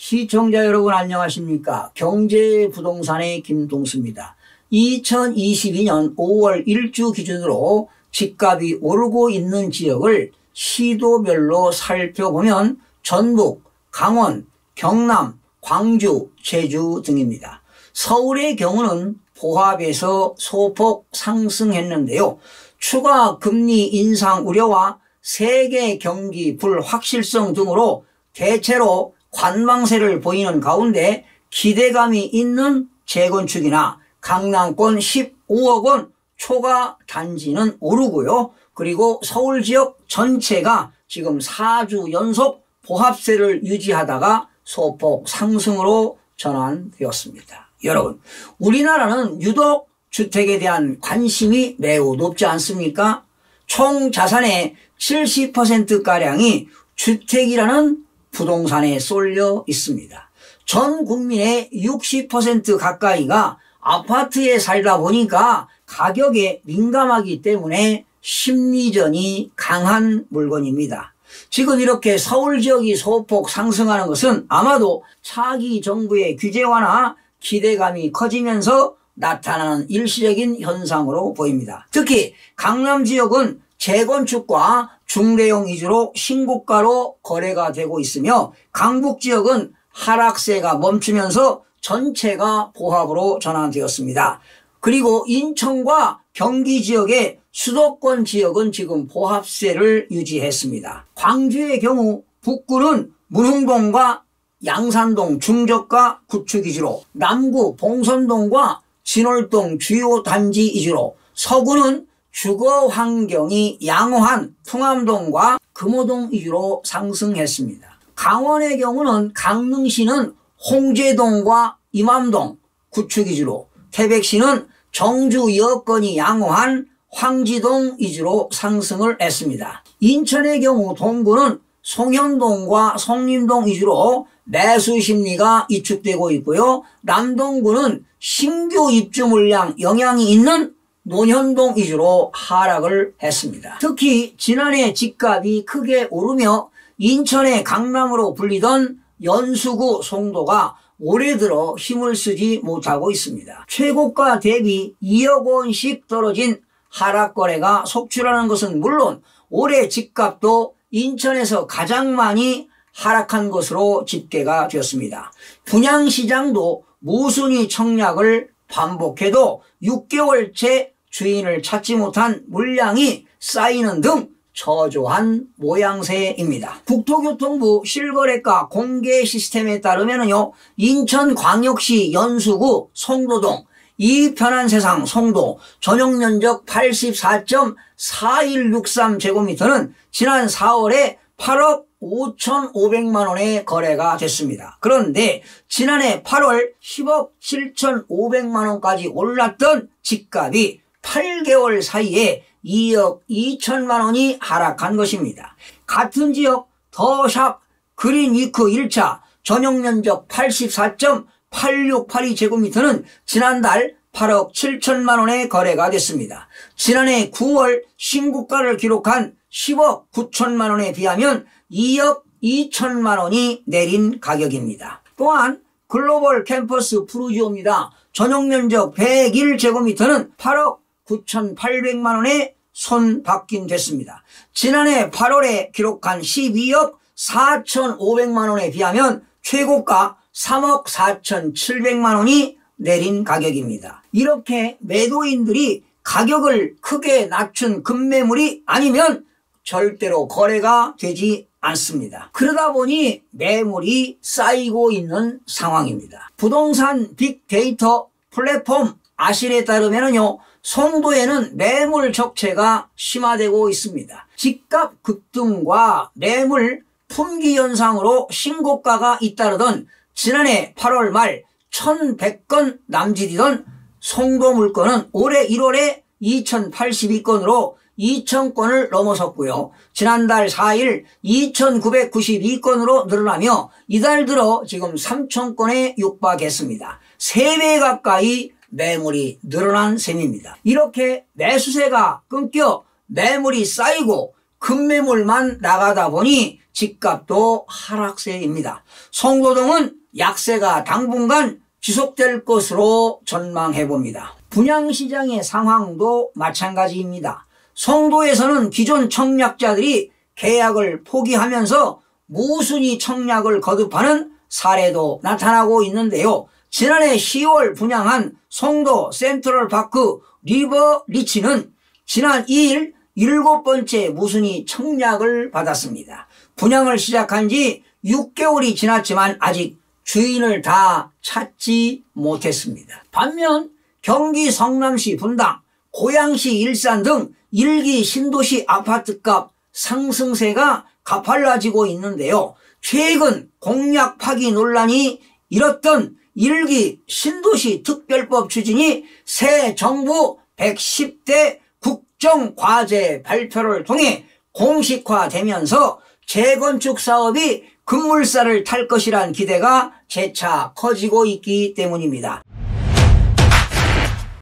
시청자 여러분 안녕하십니까. 경제부동산의 김동수입니다. 2022년 5월 1주 기준으로 집값이 오르고 있는 지역을 시도별로 살펴보면 전북, 강원, 경남, 광주, 제주 등입니다. 서울의 경우는 보합에서 소폭 상승했는데요. 추가 금리 인상 우려와 세계 경기 불확실성 등으로 대체로 관망세를 보이는 가운데 기대감이 있는 재건축이나 강남권 15억 원 초과 단지는 오르고요. 그리고 서울 지역 전체가 지금 4주 연속 보합세를 유지하다가 소폭 상승으로 전환되었습니다. 여러분, 우리나라는 유독 주택에 대한 관심이 매우 높지 않습니까? 총 자산의 70%가량이 주택이라는 부동산에 쏠려 있습니다. 전 국민의 60% 가까이가 아파트에 살다 보니까 가격에 민감하기 때문에 심리전이 강한 물건입니다. 지금 이렇게 서울 지역이 소폭 상승하는 것은 아마도 차기 정부의 규제 완화 기대감이 커지면서 나타나는 일시적인 현상으로 보입니다. 특히 강남 지역은 재건축과 중대형 위주로 신고가로 거래가 되고 있으며 강북 지역은 하락세가 멈추면서 전체가 보합으로 전환되었습니다. 그리고 인천과 경기 지역의 수도권 지역은 지금 보합세를 유지했습니다. 광주의 경우 북구는 문흥동과 양산동 중저가 구축 위주로, 남구 봉선동과 진월동 주요 단지 위주로, 서구는 주거 환경이 양호한 풍암동과 금호동 위주로 상승했습니다. 강원의 경우는 강릉시는 홍제동과 임암동 구축 위주로, 태백시는 정주 여건이 양호한 황지동 위주로 상승을 했습니다. 인천의 경우 동구는 송현동과 성림동 위주로 매수 심리가 위축되고 있고요. 남동구는 신규 입주 물량 영향이 있는 논현동 위주로 하락을 했습니다. 특히 지난해 집값이 크게 오르며 인천의 강남으로 불리던 연수구 송도가 올해 들어 힘을 쓰지 못하고 있습니다. 최고가 대비 2억 원씩 떨어진 하락 거래가 속출하는 것은 물론 올해 집값도 인천에서 가장 많이 하락한 것으로 집계가 되었습니다. 분양시장도 무순위 청약을 반복해도 6개월째 주인을 찾지 못한 물량이 쌓이는 등 저조한 모양새입니다. 국토교통부 실거래가 공개 시스템에 따르면요, 인천광역시 연수구 송도동 이편한세상 송도 전용면적 84.4163제곱미터는 지난 4월에 8억 5,500만 원에 거래가 됐습니다. 그런데 지난해 8월 10억 7,500만 원까지 올랐던 집값이 8개월 사이에 2억 2천만 원이 하락한 것입니다. 같은 지역 더샵 그린위크 1차 전용면적 84.8682제곱미터는 지난달 8억 7천만 원에 거래가 됐습니다. 지난해 9월 신고가를 기록한 10억 9천만 원에 비하면 2억 2천만 원이 내린 가격입니다. 또한 글로벌 캠퍼스 푸르지오입니다. 전용면적 101제곱미터는 8억 9,800만 원에 손바뀜 됐습니다. 지난해 8월에 기록한 12억 4,500만 원에 비하면 최고가 3억 4,700만 원이 내린 가격입니다. 이렇게 매도인들이 가격을 크게 낮춘 급매물이 아니면 절대로 거래가 되지 않습니다. 그러다 보니 매물이 쌓이고 있는 상황입니다. 부동산 빅데이터 플랫폼 아실에 따르면요, 송도에는 매물 적체가 심화되고 있습니다. 집값 급등과 매물 품귀 현상으로 신고가가 잇따르던 지난해 8월 말 1,100건 남짓이던 송도 물건은 올해 1월에 2,082건으로 2,000건을 넘어섰고요. 지난달 4일 2,992건으로 늘어나며 이달 들어 지금 3,000건에 육박했습니다. 3배 가까이 매물이 늘어난 셈입니다. 이렇게 매수세가 끊겨 매물이 쌓이고 급매물만 나가다 보니 집값도 하락세입니다. 송도동은 약세가 당분간 지속될 것으로 전망해 봅니다. 분양시장의 상황도 마찬가지입니다. 송도에서는 기존 청약자들이 계약을 포기하면서 무순위 청약을 거듭하는 사례도 나타나고 있는데요. 지난해 10월 분양한 송도 센트럴파크 리버리치는 지난 2일 7번째 무순위 청약을 받았습니다. 분양을 시작한 지 6개월이 지났지만 아직 주인을 다 찾지 못했습니다. 반면 경기 성남시 분당, 고양시 일산 등 1기 신도시 아파트값 상승세가 가팔라지고 있는데요. 최근 공약 파기 논란이 일었던 1기 신도시 특별법 추진이 새 정부 110대 국정과제 발표를 통해 공식화되면서 재건축 사업이 급물살을 탈 것이란 기대가 재차 커지고 있기 때문입니다.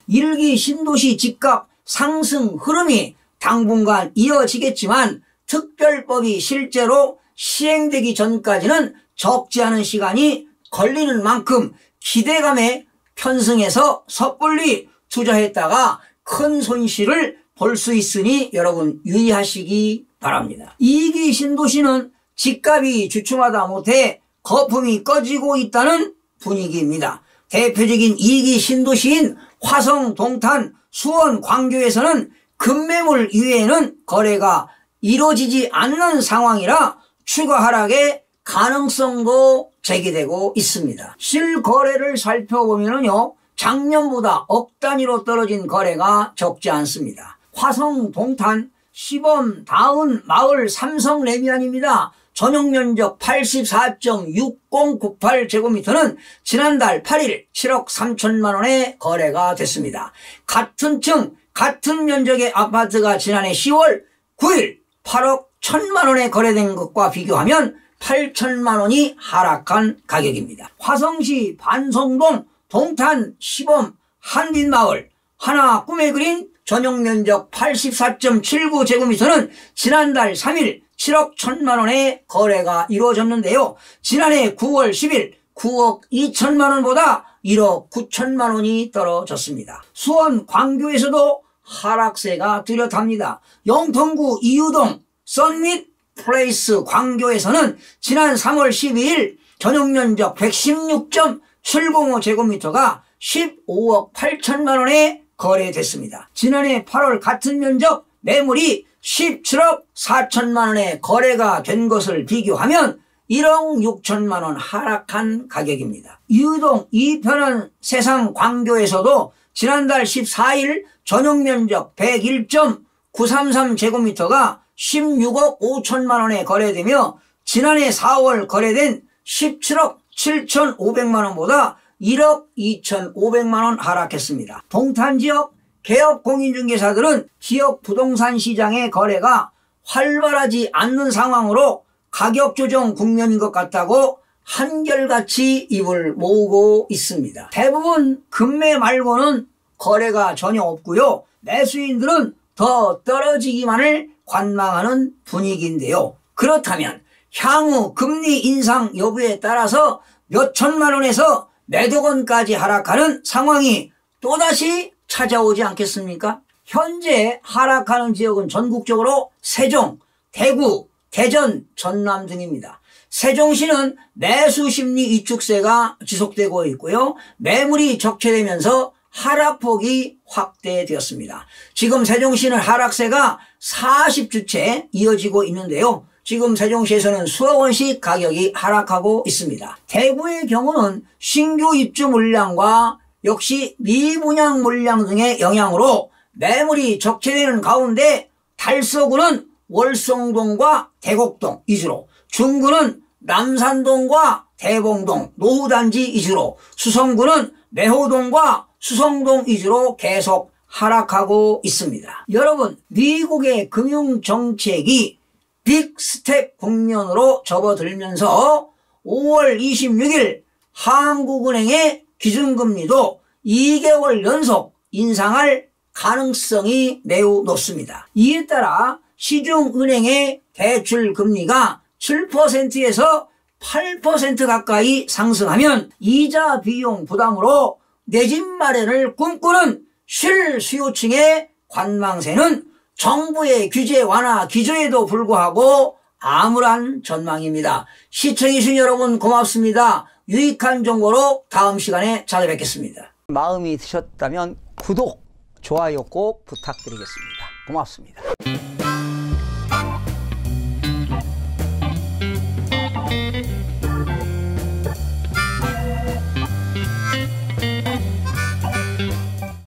1기 신도시 집값 상승 흐름이 당분간 이어지겠지만 특별법이 실제로 시행되기 전까지는 적지 않은 시간이 걸리는 만큼 기대감에 편승해서 섣불리 투자했다가 큰 손실을 볼 수 있으니 여러분 유의하시기 바랍니다. 2기 신도시는 집값이 주춤하다 못해 거품이 꺼지고 있다는 분위기입니다. 대표적인 2기 신도시인 화성, 동탄, 수원, 광교에서는 급매물 이외에는 거래가 이루어지지 않는 상황이라 추가 하락의 가능성도 제기되고 있습니다. 실거래를 살펴보면요, 작년보다 억 단위로 떨어진 거래가 적지 않습니다. 화성, 동탄, 시범, 다운, 마을, 삼성 레미안입니다. 전용면적 84.6098제곱미터는 지난달 8일 7억 3천만 원에 거래가 됐습니다. 같은 층, 같은 면적의 아파트가 지난해 10월 9일 8억 1천만 원에 거래된 것과 비교하면 8천만 원이 하락한 가격입니다. 화성시 반성동, 동탄, 시범, 한빛마을, 하나 꿈의 그린 전용면적 84.79제곱미터는 지난달 3일 7억 1천만 원에 거래가 이루어졌는데요. 지난해 9월 10일 9억 2천만 원보다 1억 9천만 원이 떨어졌습니다. 수원 광교에서도 하락세가 뚜렷합니다. 영통구 이유동 썬밋 플레이스 광교에서는 지난 3월 12일 전용면적 116.705제곱미터가 15억 8천만 원에 거래됐습니다. 지난해 8월 같은 면적 매물이 17억 4천만 원에 거래가 된 것을 비교하면 1억 6천만 원 하락한 가격입니다. 이유동 이편한 세상 광교에서도 지난달 14일 전용면적 101.933제곱미터가 16억 5천만 원에 거래되며 지난해 4월 거래된 17억 7,500만 원보다 1억 2,500만 원 하락했습니다. 동탄 지역 개업 공인중개사들은 지역 부동산 시장의 거래가 활발하지 않는 상황으로 가격 조정 국면인 것 같다고 한결같이 입을 모으고 있습니다. 대부분 급매 말고는 거래가 전혀 없고요. 매수인들은 더 떨어지기만을 관망하는 분위기인데요. 그렇다면 향후 금리 인상 여부에 따라서 몇 천만 원에서 몇억 원까지 하락하는 상황이 또다시 찾아오지 않겠습니까? 현재 하락하는 지역은 전국적으로 세종, 대구, 대전, 전남 등입니다. 세종시는 매수 심리 위축세가 지속되고 있고요. 매물이 적체되면서 하락폭이 확대되었습니다. 지금 세종시는 하락세가 40주째 이어지고 있는데요. 지금 세종시에서는 수억 원씩 가격이 하락하고 있습니다. 대구의 경우는 신규 입주 물량과 역시 미분양 물량 등의 영향으로 매물이 적체되는 가운데 달서구는 월성동과 대곡동 위주로, 중구는 남산동과 대봉동, 노후단지 위주로, 수성구는 매호동과 수성동 위주로 계속 하락하고 있습니다. 여러분, 미국의 금융정책이 빅스텝 국면으로 접어들면서 5월 26일 한국은행의 기준금리도 2개월 연속 인상할 가능성이 매우 높습니다. 이에 따라 시중은행의 대출 금리가 7%에서 8% 가까이 상승하면 이자 비용 부담으로 내 집 마련을 꿈꾸는 실수요층의 관망세는 정부의 규제 완화 기조에도 불구하고 암울한 전망입니다. 시청해주신 여러분 고맙습니다. 유익한 정보로 다음 시간에 찾아뵙겠습니다. 마음이 드셨다면 구독, 좋아요 꼭 부탁드리겠습니다. 고맙습니다.